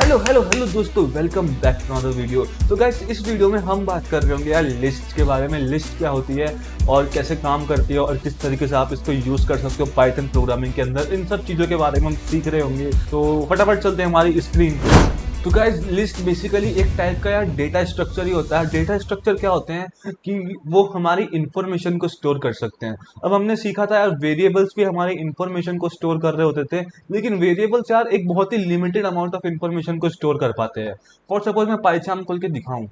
Hello hello hello दोस्तों, welcome back to another video. तो guys, इस वीडियो में हम बात कर रहे होंगे यार लिस्ट के बारे में। लिस्ट क्या होती है और कैसे काम करती है और किस तरीके से आप इसको यूज कर सकते हो पाइथन प्रोग्रामिंग के अंदर, इन सब चीज़ों के बारे में हम सीख रहे होंगे। तो फटाफट चलते हैं हमारी स्क्रीन पे। तो गाइस, लिस्ट बेसिकली एक टाइप का यार डेटा स्ट्रक्चर ही होता है। डेटा स्ट्रक्चर क्या होते हैं कि वो हमारी इंफॉर्मेशन को स्टोर कर सकते हैं। अब हमने सीखा था यार वेरिएबल्स भी हमारी इंफॉर्मेशन को स्टोर कर रहे होते थे, लेकिन वेरिएबल्स यार एक बहुत ही लिमिटेड अमाउंट ऑफ इंफॉर्मेशन को स्टोर कर पाते हैं। फॉर सपोज मैं पाइथन खोल के दिखाऊं,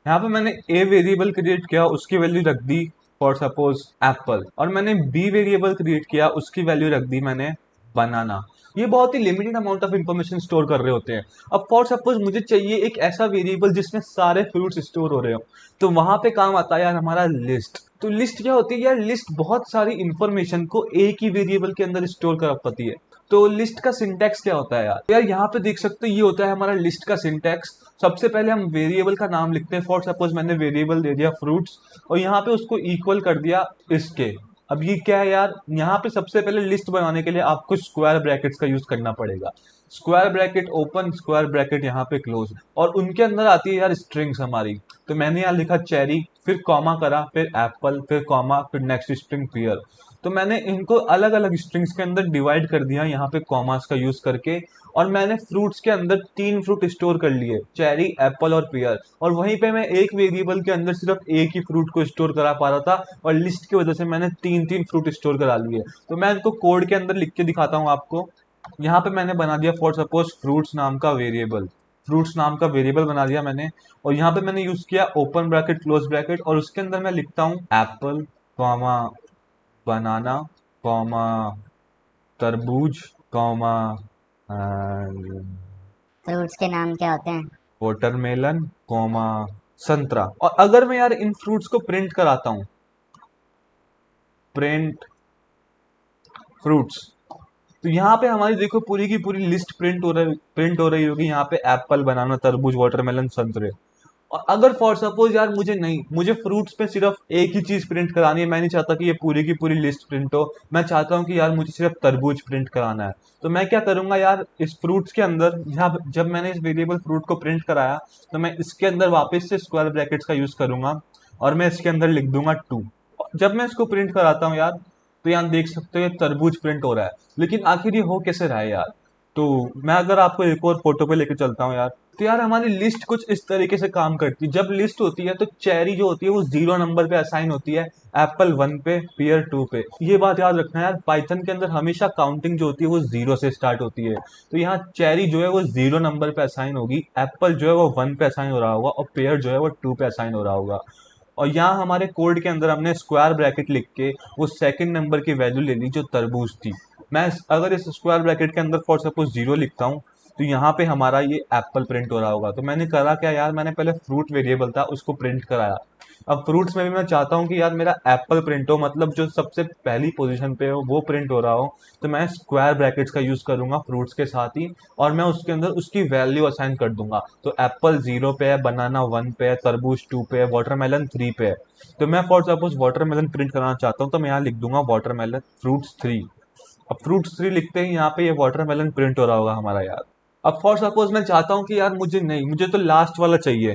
यहाँ पे मैंने ए वेरिएबल क्रिएट किया, उसकी वैल्यू रख दी फॉर सपोज एप्पल, और मैंने बी वेरिएबल क्रिएट किया, उसकी वैल्यू रख दी मैंने बनाना। ये बहुत ही limited amount of information store कर रहे होते हैं। अब फॉर सपोज मुझे चाहिए एक ऐसा वेरिएबल जिसमें सारे फ्रूट्स स्टोर हो रहे हो, तो वहां पे काम आता है यार हमारा लिस्ट। तो लिस्ट क्या होती है यार? लिस्ट बहुत सारी इंफॉर्मेशन को एक ही वेरिएबल के अंदर स्टोर कर पाती है। तो लिस्ट का सिंटैक्स क्या होता है यार? यार यहाँ पे देख सकते हो, ये होता है हमारा लिस्ट का सिंटैक्स। सबसे पहले हम वेरिएबल का नाम लिखते हैं। फॉर सपोज मैंने वेरिएबल दे दिया फ्रूट्स, और यहाँ पे उसको इक्वल कर दिया इसके। अब ये क्या है यार? यहाँ पे सबसे पहले लिस्ट बनाने के लिए आपको स्क्वायर ब्रैकेट्स का यूज करना पड़ेगा। Square bracket open, square bracket यहाँ पे क्लोज, और उनके अंदर आती है यार स्ट्रिंग्स हमारी। तो मैंने यहाँ लिखा चेरी, फिर कॉमा करा, फिर एप्पल, फिर कॉमा, फिर नेक्स्ट स्ट्रिंग पियर। तो मैंने इनको अलग अलग स्ट्रिंग्स के अंदर डिवाइड कर दिया यहाँ पे कॉमास का यूज करके। और मैंने फ्रूट्स के अंदर 3 फ्रूट स्टोर कर लिए, चेरी, एप्पल और पियर। और वहीं पे मैं एक वेरिएबल के अंदर सिर्फ एक ही फ्रूट को स्टोर करा पा रहा था, और लिस्ट की वजह से मैंने 3 फ्रूट स्टोर करा लिए। तो मैं इनको कोड के अंदर लिख के दिखाता हूँ आपको। यहाँ पे मैंने बना दिया फॉर सपोज फ्रूट्स नाम का वेरिएबल। फ्रूट्स नाम का वेरिएबल बना दिया मैंने, और यहाँ पे मैंने यूज किया ओपन ब्रैकेट क्लोज ब्रैकेट, और उसके अंदर मैं लिखता हूँ एप्पल, कॉमा, बनाना, कॉमा, तरबूज, कॉमा, फ्रूट्स के नाम क्या होते हैं? वाटरमेलन, कॉमा, संतरा। और अगर मैं यार इन फ्रूट्स को प्रिंट कराता हूँ, प्रिंट फ्रूट्स, तो यहाँ पे हमारी देखो पूरी की पूरी लिस्ट प्रिंट हो रही होगी। यहाँ पे एप्पल, बनाना, तरबूज, वाटरमेलन, संतरे। और अगर फॉर सपोज यार मुझे फ्रूट्स पे सिर्फ एक ही चीज प्रिंट करानी है, मैं नहीं चाहता कि ये पूरी की पूरी लिस्ट प्रिंट हो। मैं चाहता हूँ कि यार मुझे सिर्फ तरबूज प्रिंट कराना है। तो मैं क्या करूंगा यार, इस फ्रूट्स के अंदर यहाँ जब मैंने इस वेरिएबल फ्रूट को प्रिंट कराया, तो मैं इसके अंदर वापस से स्क्वायर ब्रैकेट्स का यूज करूंगा, और मैं इसके अंदर लिख दूंगा 2। जब मैं इसको प्रिंट कराता हूँ यार, तो यहाँ देख सकते हो ये तरबूज प्रिंट हो रहा है। लेकिन आखिर ये हो कैसे रहा है यार? तो मैं अगर आपको एक और फोटो पे लेके चलता हूँ यार, तो यार हमारी लिस्ट कुछ इस तरीके से काम करती है। जब लिस्ट होती है तो चेरी जो होती है वो 0 नंबर पे असाइन होती है, एप्पल 1 पे, पियर 2 पे। ये बात याद रखना है यार, पाइथन के अंदर हमेशा काउंटिंग जो होती है वो 0 से स्टार्ट होती है। तो यहाँ चेरी जो है वो 0 नंबर पे असाइन होगी, एप्पल जो है वो 1 पे असाइन हो रहा होगा, और पेयर जो है वो 2 पे असाइन हो रहा होगा। और यहाँ हमारे कोड के अंदर हमने स्क्वायर ब्रैकेट लिख के वो सेकंड नंबर की वैल्यू ले ली जो तरबूज थी। मैं अगर इस स्क्वायर ब्रैकेट के अंदर फॉर सपोज 0 लिखता हूँ, तो यहाँ पे हमारा ये एप्पल प्रिंट हो रहा होगा। तो मैंने करा क्या यार, मैंने पहले फ्रूट वेरिएबल था उसको प्रिंट कराया। अब फ्रूट्स में भी मैं चाहता हूँ कि यार मेरा एप्पल प्रिंट हो, मतलब जो सबसे पहली पोजीशन पे हो वो प्रिंट हो रहा हो। तो मैं स्क्वायर ब्रैकेट्स का यूज करूंगा फ्रूट्स के साथ ही, और मैं उसके अंदर उसकी वैल्यू असाइन कर दूंगा। तो एप्पल 0 पे है, बनाना 1 पे है, तरबूज 2 पे है, वाटरमेलन 3 पे है। तो मैं फॉर सपोज वाटरमेलन प्रिंट कराना चाहता हूँ, तो मैं यहाँ लिख दूंगा वाटरमेलन फ्रूट्स 3। अब फ्रूट्स 3 लिखते ही यहाँ पे ये वाटरमेलन प्रिंट हो रहा होगा हमारा यार। अब फॉर सपोज मैं चाहता हूँ कि यार मुझे तो लास्ट वाला चाहिए।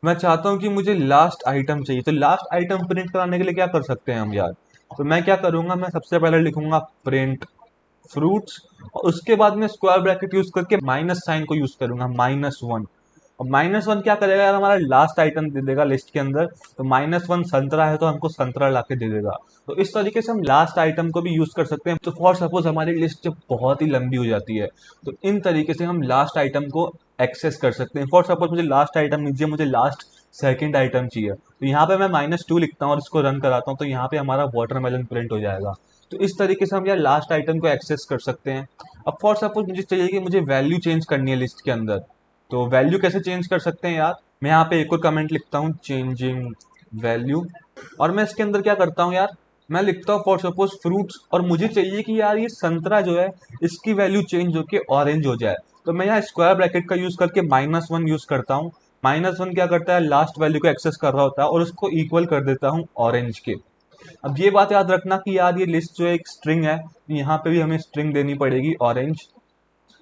मैं चाहता हूँ कि मुझे लास्ट आइटम चाहिए। तो लास्ट आइटम प्रिंट कराने के लिए क्या कर सकते हैं हम यार? तो मैं क्या करूंगा, मैं सबसे पहले लिखूंगा प्रिंट फ्रूट्स, और उसके बाद में स्क्वायर ब्रैकेट यूज करके माइनस साइन को यूज करूंगा, -1। और -1 क्या करेगा यार, हमारा लास्ट आइटम दे देगा लिस्ट के अंदर। तो -1 संतरा है तो हमको संतरा ला के दे देगा। तो इस तरीके से हम लास्ट आइटम को भी यूज कर सकते हैं। तो फॉर सपोज हमारी लिस्ट जब बहुत ही लंबी हो जाती है, तो इन तरीके से हम लास्ट आइटम को एक्सेस कर सकते हैं। फॉर सपोज मुझे लास्ट आइटम नहीं चाहिए, मुझे लास्ट सेकंड आइटम चाहिए, तो यहाँ पे मैं -2 लिखता हूँ और इसको रन कराता हूँ, तो यहाँ पे हमारा वाटरमेलन प्रिंट हो जाएगा। तो इस तरीके से हम यार लास्ट आइटम को एक्सेस कर सकते हैं। अब फॉर सपोज मुझे चाहिए कि मुझे वैल्यू चेंज करनी है लिस्ट के अंदर, तो वैल्यू कैसे चेंज कर सकते हैं यार? मैं यहाँ पे एक और कमेंट लिखता हूँ, चेंजिंग वैल्यू। और मैं इसके अंदर क्या करता हूँ यार, मैं लिखता हूँ फॉर सपोज फ्रूट्स, और मुझे चाहिए कि यार ये संतरा जो है इसकी वैल्यू चेंज होके ऑरेंज हो जाए। तो मैं यहाँ स्क्वायर ब्रैकेट का यूज करके -1 यूज करता हूँ। -1 क्या करता है, लास्ट वैल्यू को एक्सेस कर रहा होता है और उसको इक्वल कर देता हूँ ऑरेंज के। अब ये बात याद रखना कि यार ये लिस्ट जो है एक स्ट्रिंग है, यहाँ पे भी हमें स्ट्रिंग देनी पड़ेगी ऑरेंज।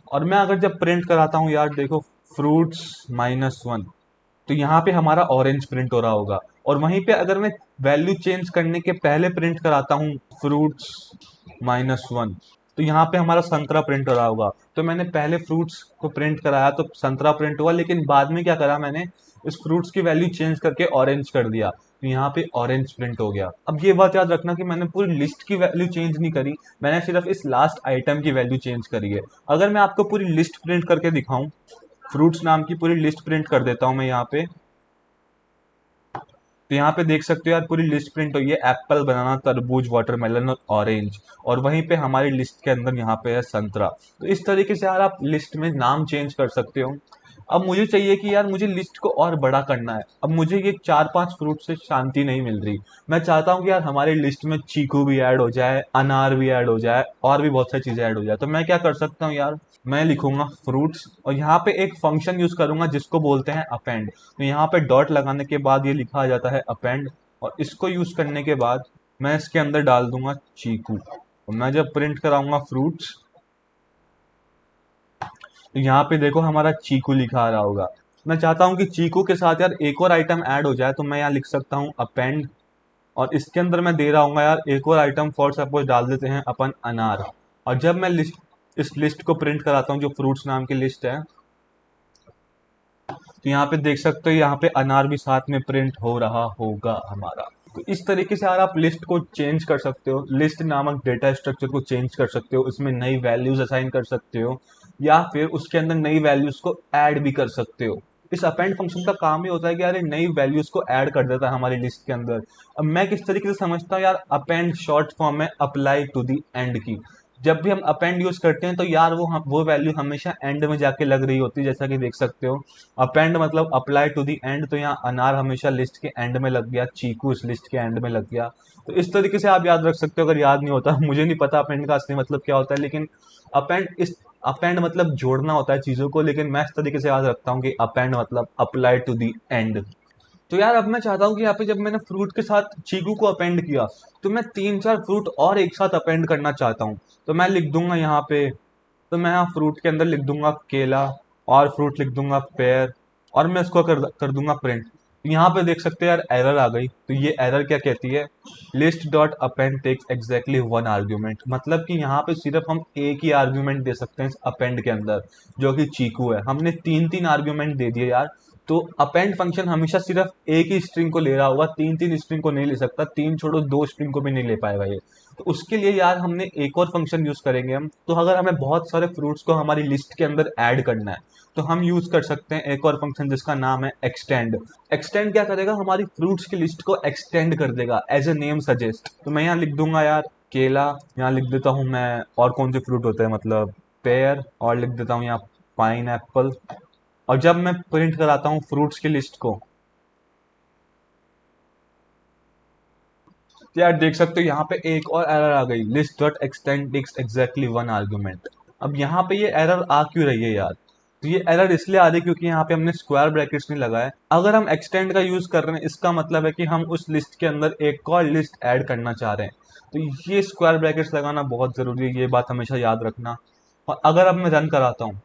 और मैं अगर जब प्रिंट कराता हूँ यार, देखो फ्रूट्स -1, तो यहाँ पे हमारा ऑरेंज प्रिंट हो रहा होगा। और वहीं पे अगर मैं वैल्यू चेंज करने के पहले प्रिंट कराता हूँ फ्रूट्स -1, तो यहाँ पे हमारा संतरा प्रिंट हो रहा होगा। तो मैंने पहले फ्रूट्स को प्रिंट कराया तो संतरा प्रिंट हुआ, लेकिन बाद में क्या करा मैंने, इस फ्रूट्स की वैल्यू चेंज करके ऑरेंज कर दिया, तो यहाँ पे ऑरेंज प्रिंट हो गया। अब ये बात याद रखना कि मैंने पूरी लिस्ट की वैल्यू चेंज नहीं करी, मैंने सिर्फ इस लास्ट आइटम की वैल्यू चेंज करी है। अगर मैं आपको पूरी लिस्ट प्रिंट करके दिखाऊं, फ्रूट्स नाम की पूरी लिस्ट प्रिंट कर देता हूं मैं यहाँ पे, तो यहाँ पे देख सकते हो यार पूरी लिस्ट प्रिंट हुई है, एप्पल, बनाना, तरबूज, वाटरमेलन और ऑरेंज। और वहीं पे हमारी लिस्ट के अंदर यहाँ पे है संतरा। तो इस तरीके से यार आप लिस्ट में नाम चेंज कर सकते हो। अब मुझे चाहिए कि यार मुझे लिस्ट को और बड़ा करना है। अब मुझे ये 4-5 फ्रूट से शांति नहीं मिल रही। मैं चाहता हूँ कि यार हमारी लिस्ट में चीकू भी ऐड हो जाए, अनार भी ऐड हो जाए, और भी बहुत सारी चीजें ऐड हो जाए। तो मैं क्या कर सकता हूँ यार, मैं लिखूंगा फ्रूट्स और यहाँ पे एक फंक्शन यूज करूंगा जिसको बोलते हैं अपेंड। तो यहाँ पे डॉट लगाने के बाद ये लिखा आ जाता है अपेंड, और इसको यूज करने के बाद मैं इसके अंदर डाल दूंगा चीकू। और मैं जब प्रिंट कराऊंगा फ्रूट्स, तो यहाँ पे देखो हमारा चीकू लिखा आ रहा होगा। मैं चाहता हूँ कि चीकू के साथ यार एक और आइटम ऐड हो जाए, तो मैं यहाँ लिख सकता हूँ अपेंड, और इसके अंदर मैं दे रहा हूँ यार एक और आइटम, फॉर सपोज डाल देते हैं अपन अनार। और जब मैं इस लिस्ट को प्रिंट कराता हूँ जो फ्रूट्स नाम की लिस्ट है, तो यहाँ पे देख सकते हो यहाँ पे अनार भी साथ में प्रिंट हो रहा होगा हमारा। तो इस तरीके से यार आप लिस्ट को चेंज कर सकते हो, लिस्ट नामक डेटा स्ट्रक्चर को चेंज कर सकते हो, इसमें नई वैल्यूज असाइन कर सकते हो, या फिर उसके अंदर नई वैल्यूज को ऐड भी कर सकते हो। इस अपेंड फंक्शन का काम ही होता है कि यार नई वैल्यूज को ऐड कर देता है हमारी लिस्ट के अंदर। अब मैं किस तरीके से समझता हूँ यार, अपेंड शॉर्ट फॉर्म में अप्लाई टू दी एंड की। जब भी हम अपेंड यूज करते हैं तो यार वो वैल्यू हमेशा एंड में जाके लग रही होती है, जैसा कि देख सकते हो अपेंड मतलब अप्लाई टू दी एंड। तो यहाँ अनार हमेशा लिस्ट के एंड में लग गया, चीकू इस लिस्ट के एंड में लग गया। तो इस तरीके से आप याद रख सकते हो। अगर याद नहीं होता, मुझे नहीं पता अपेंड का असली मतलब क्या होता है, लेकिन अपेंड मतलब जोड़ना होता है चीजों को, लेकिन मैं इस तरीके से याद रखता हूँ कि अपेंड मतलब अप्लाई टू दी एंड। तो यार अब मैं चाहता हूँ कि यहाँ पे जब मैंने फ्रूट के साथ चीकू को अपेंड किया, तो मैं 3-4 फ्रूट और एक साथ अपेंड करना चाहता हूँ। तो मैं लिख दूंगा यहाँ पे, तो मैं यहाँ फ्रूट के अंदर लिख दूंगा केला, और फ्रूट लिख दूंगा पेयर, और मैं इसको कर दूंगा प्रिंट। यहाँ पे देख सकते हैं यार एरर आ गई। तो ये एरर क्या कहती है, list dot append takes exactly 1 argument. मतलब कि यहाँ पे सिर्फ हम एक ही आर्ग्यूमेंट दे सकते हैं इस अपेंड के अंदर, जो कि चीकू है। हमने 3-3 आर्ग्यूमेंट दे दिए यार। तो अपेंड फंक्शन हमेशा सिर्फ एक ही स्ट्रिंग को ले रहा होगा, 3-3 स्ट्रिंग को नहीं ले सकता, 3 छोड़ो 2 स्ट्रिंग को भी नहीं ले पाएगा ये। तो उसके लिए यार हमने एक और फंक्शन यूज करेंगे हम। तो अगर हमें बहुत सारे फ्रूट्स को हमारी लिस्ट के अंदर ऐड करना है, तो हम यूज कर सकते हैं एक और फंक्शन जिसका नाम है एक्सटेंड। एक्सटेंड क्या करेगा, हमारी फ्रूट्स की लिस्ट को एक्सटेंड कर देगा एज ए नेम सजेस्ट। तो मैं यहाँ लिख दूंगा यार केला, यहाँ लिख देता हूँ मैं और कौन से फ्रूट होते हैं, मतलब पेयर, और लिख देता हूँ यहाँ पाइन एप्पल। और जब मैं प्रिंट कराता हूँ फ्रूट्स की लिस्ट को, तो यार देख सकते हो यहाँ पे एक और एरर आ गई, list dot extend takes exactly 1 argument. अब यहाँ पे ये एरर आ क्यों रही है यार, तो ये एरर इसलिए आ रही है क्योंकि यहाँ पे हमने स्क्वायर ब्रैकेट्स नहीं लगाए। अगर हम एक्सटेंड का यूज कर रहे हैं, इसका मतलब है कि हम उस लिस्ट के अंदर एक और लिस्ट ऐड करना चाह रहे हैं। तो ये स्क्वायर ब्रैकेट्स लगाना बहुत जरूरी है, ये बात हमेशा याद रखना। और अगर अब मैं रन कराता हूँ,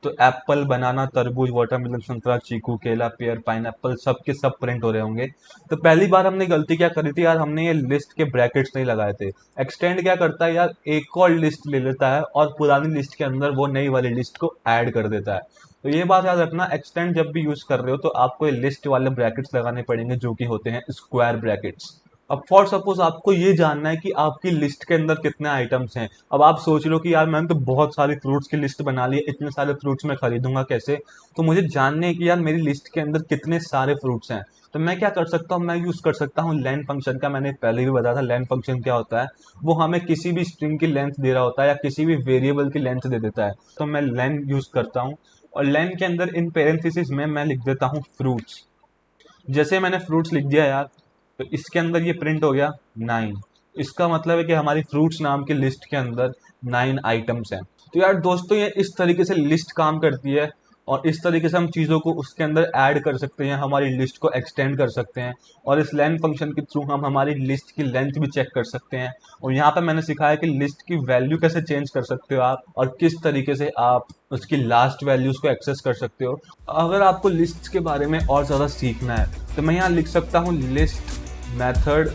तो एप्पल, बनाना, तरबूज, वाटरमेलन, संतरा, चीकू, केला, पेयर, पाइनएप्पल सब के सब प्रिंट हो रहे होंगे। तो पहली बार हमने गलती क्या करी थी यार, हमने ये लिस्ट के ब्रैकेट्स नहीं लगाए थे। एक्सटेंड क्या करता है यार, एक और लिस्ट ले लेता है और पुरानी लिस्ट के अंदर वो नई वाली लिस्ट को ऐड कर देता है। तो ये बात याद रखना, एक्सटेंड जब भी यूज कर रहे हो तो आपको ये लिस्ट वाले ब्रैकेट्स लगाने पड़ेंगे जो कि होते हैं स्क्वायर ब्रैकेट्स। अब फॉर सपोज आपको ये जानना है कि आपकी लिस्ट के अंदर कितने आइटम्स हैं। अब आप सोच लो कि यार मैंने तो बहुत सारी फ्रूट्स की लिस्ट बना ली है, इतने सारे फ्रूट्स मैं खरीदूंगा कैसे। तो मुझे जानने है कि यार मेरी लिस्ट के अंदर कितने सारे फ्रूट्स हैं। तो मैं क्या कर सकता हूँ, मैं यूज कर सकता हूँ लेन फंक्शन का। मैंने पहले भी बताया था लेन फंक्शन क्या होता है, वो हमें किसी भी स्ट्रिंग की लेंथ दे रहा होता है या किसी भी वेरिएबल की लेंथ दे देता है। तो मैं लेन यूज करता हूँ, और लेन के अंदर इन पेरेंथेसिस में मैं लिख देता हूँ फ्रूट्स। जैसे मैंने फ्रूट्स लिख दिया यार, तो इसके अंदर ये प्रिंट हो गया 9। इसका मतलब है कि हमारी फ्रूट्स नाम की लिस्ट के अंदर 9 आइटम्स हैं। तो यार दोस्तों, ये इस तरीके से लिस्ट काम करती है। और इस तरीके से हम चीज़ों को उसके अंदर ऐड कर सकते हैं, हमारी लिस्ट को एक्सटेंड कर सकते हैं। और इस लेंथ फंक्शन के थ्रू हम हमारी लिस्ट की लेंथ भी चेक कर सकते हैं। और यहाँ पे मैंने सिखाया कि लिस्ट की वैल्यू कैसे चेंज कर सकते हो आप, और किस तरीके से आप उसकी लास्ट वैल्यूज को एक्सेस कर सकते हो। अगर आपको लिस्ट के बारे में और ज़्यादा सीखना है तो मैं यहाँ लिख सकता हूँ लिस्ट मेथड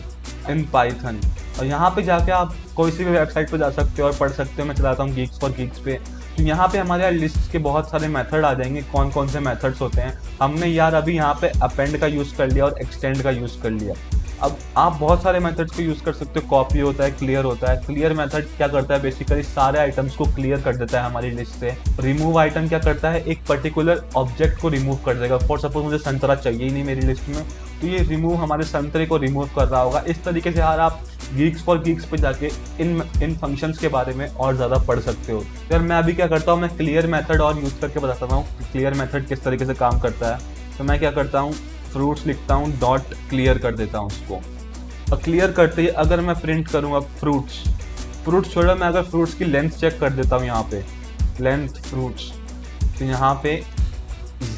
इन पाइथन, और यहाँ पे जाके आप कोई सी भी वेबसाइट पे जा सकते हो और पढ़ सकते हो। मैं चलाता हूँ गीक्स फॉर गीक्स पे, तो यहाँ पे हमारे यहाँ लिस्ट के बहुत सारे मेथड आ जाएंगे, कौन कौन से मेथड्स होते हैं। हमने यार अभी यहाँ पे अपेंड का यूज़ कर लिया और एक्सटेंड का यूज़ कर लिया। अब आप बहुत सारे मेथड्स को यूज़ कर सकते हो। कॉपी होता है, क्लियर होता है। क्लियर मेथड क्या करता है, बेसिकली सारे आइटम्स को क्लियर कर देता है हमारी लिस्ट से। रिमूव आइटम क्या करता है, एक पर्टिकुलर ऑब्जेक्ट को रिमूव कर देगा। फॉर सपोज मुझे संतरा चाहिए ही नहीं मेरी लिस्ट में, तो ये रिमूव हमारे संतरे को रिमूव कर रहा होगा। इस तरीके से यार आप गीक्स फॉर गीक्स पे जाके इन फंक्शंस के बारे में और ज़्यादा पढ़ सकते हो। यार मैं अभी क्या करता हूँ, मैं क्लियर मेथड और यूज़ करके बताता हूँ कि क्लियर मेथड किस तरीके से काम करता है। तो मैं क्या करता हूँ, फ्रूट्स लिखता हूँ, डॉट क्लियर कर देता हूँ उसको। और क्लियर करते ही अगर मैं प्रिंट करूँगा फ्रूट्स छोड़ो, मैं अगर फ्रूट्स की लेंथ चेक कर देता हूँ यहाँ पे लेंथ फ्रूट्स, तो यहाँ पे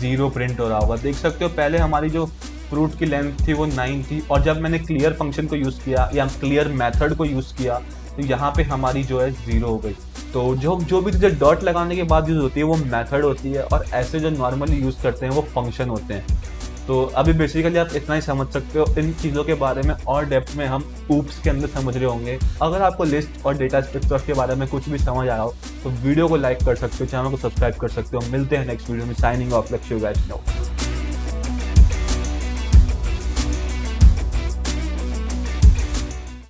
0 प्रिंट हो रहा होगा। देख सकते हो पहले हमारी जो फ्रूट की लेंथ थी वो 9 थी, और जब मैंने क्लियर फंक्शन को यूज़ किया या क्लियर मेथड को यूज़ किया तो यहाँ पे हमारी जो है 0 हो गई। तो जो भी चीज़ें डॉट लगाने के बाद यूज़ होती है वो मेथड होती है, और ऐसे जो नॉर्मली यूज़ करते हैं वो फंक्शन होते हैं। तो अभी बेसिकली आप इतना ही समझ सकते हो। इन चीज़ों के बारे में और डेप्थ में हम ऊप्स के अंदर समझ रहे होंगे। अगर आपको लिस्ट और डेटा स्ट्रक्चर के बारे में कुछ भी समझ आ रहा हो तो वीडियो को लाइक कर सकते हो, चैनल को सब्सक्राइब कर सकते हो। मिलते हैं नेक्स्ट वीडियो में। साइनिंग ऑफ, लक्ष्य गाइस।